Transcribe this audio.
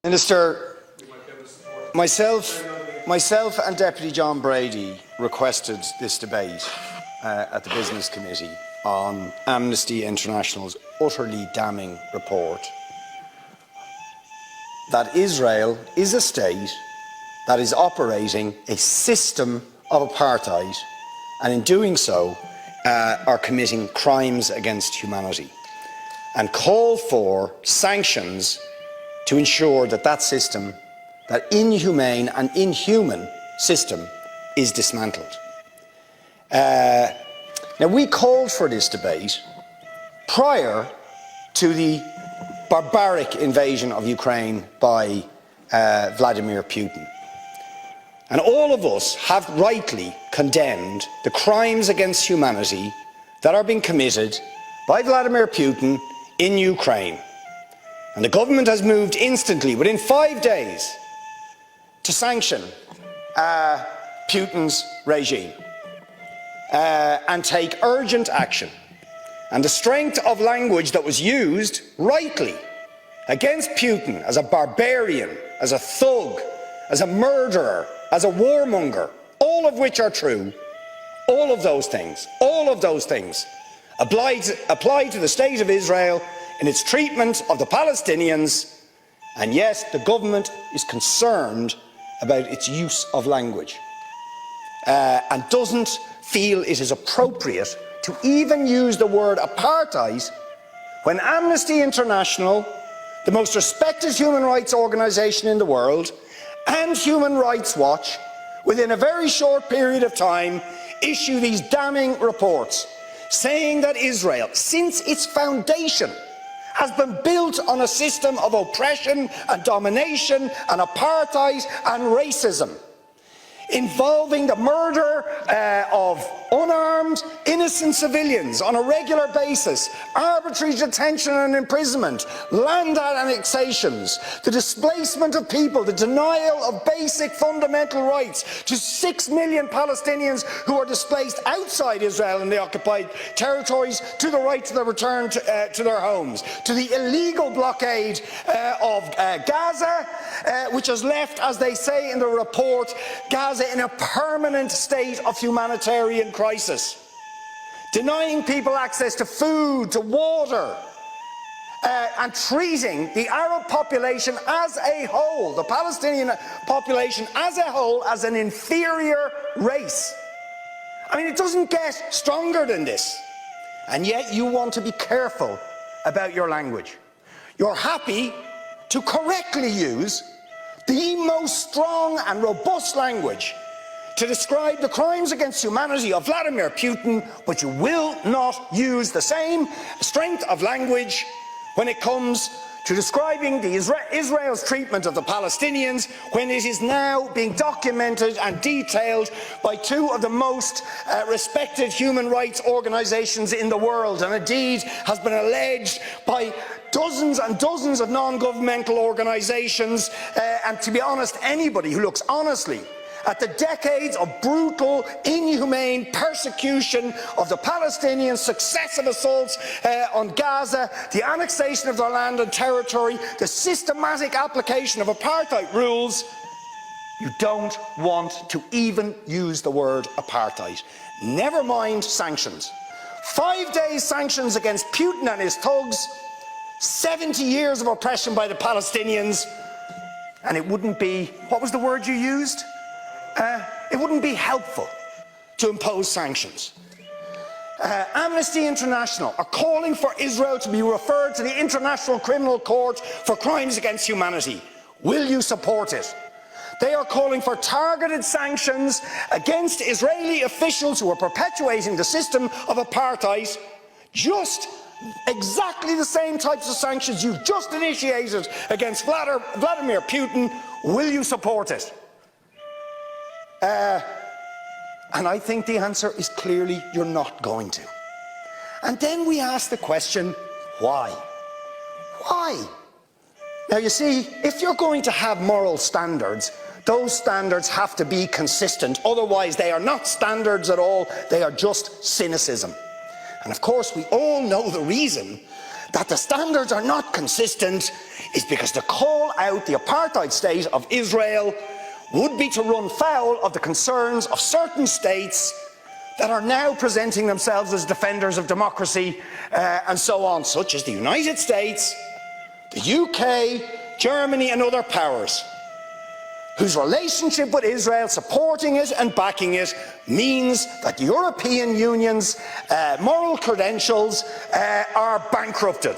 Minister, myself and Deputy John Brady requested this debate at the Business Committee on Amnesty International's utterly damning report that Israel is a state that is operating a system of apartheid, and in doing so are committing crimes against humanity, and call for sanctions to ensure that that system, that inhumane and inhuman system, is dismantled. Now, we called for this debate prior to the barbaric invasion of Ukraine by Vladimir Putin. And all of us have rightly condemned the crimes against humanity that are being committed by Vladimir Putin in Ukraine. And the government has moved instantly, within 5 days, to sanction Putin's regime and take urgent action. And the strength of language that was used, rightly, against Putin as a barbarian, as a thug, as a murderer, as a warmonger, all of which are true, all of those things apply to the State of Israel in its treatment of the Palestinians, and yes, the government is concerned about its use of language and doesn't feel it is appropriate to even use the word apartheid when Amnesty International, the most respected human rights organisation in the world, and Human Rights Watch, within a very short period of time, issue these damning reports, saying that Israel, since its foundation, has been built on a system of oppression and domination and apartheid and racism, involving the murder of unarmed, innocent civilians on a regular basis, arbitrary detention and imprisonment, land annexations, the displacement of people, the denial of basic fundamental rights to 6 million Palestinians who are displaced outside Israel and the occupied territories, to the right to their return to their homes, to the illegal blockade of Gaza, which has left, as they say in the report, Gaza in a permanent state of humanitarian crisis, denying people access to food, to water, and treating the Arab population as a whole, the Palestinian population as a whole, as an inferior race. I mean, it doesn't get stronger than this. And yet you want to be careful about your language. You're happy to correctly use the most strong and robust language to describe the crimes against humanity of Vladimir Putin, but you will not use the same strength of language when it comes to describing Israel's treatment of the Palestinians, when it is now being documented and detailed by two of the most respected human rights organisations in the world, and indeed has been alleged by dozens and dozens of non-governmental organisations, and to be honest, anybody who looks honestly at the decades of brutal, inhumane persecution of the Palestinians, successive assaults on Gaza, the annexation of their land and territory, the systematic application of apartheid rules, you don't want to even use the word apartheid. Never mind sanctions. 5 days sanctions against Putin and his thugs, 70 years of oppression by the Palestinians, and it wouldn't be, what was the word you used? It wouldn't be helpful to impose sanctions. Amnesty International are calling for Israel to be referred to the International Criminal Court for crimes against humanity. Will you support it? They are calling for targeted sanctions against Israeli officials who are perpetuating the system of apartheid, just exactly the same types of sanctions you've just initiated against Vladimir Putin. Will you support it? And I think the answer is clearly you're not going to. And then we ask the question, why? Why? Now, you see, if you're going to have moral standards, those standards have to be consistent. Otherwise, they are not standards at all. They are just cynicism. And of course, we all know the reason that the standards are not consistent is because to call out the apartheid state of Israel would be to run foul of the concerns of certain states that are now presenting themselves as defenders of democracy and so on, such as the United States, the UK, Germany and other powers, whose relationship with Israel, supporting it and backing it, means that the European Union's moral credentials are bankrupted.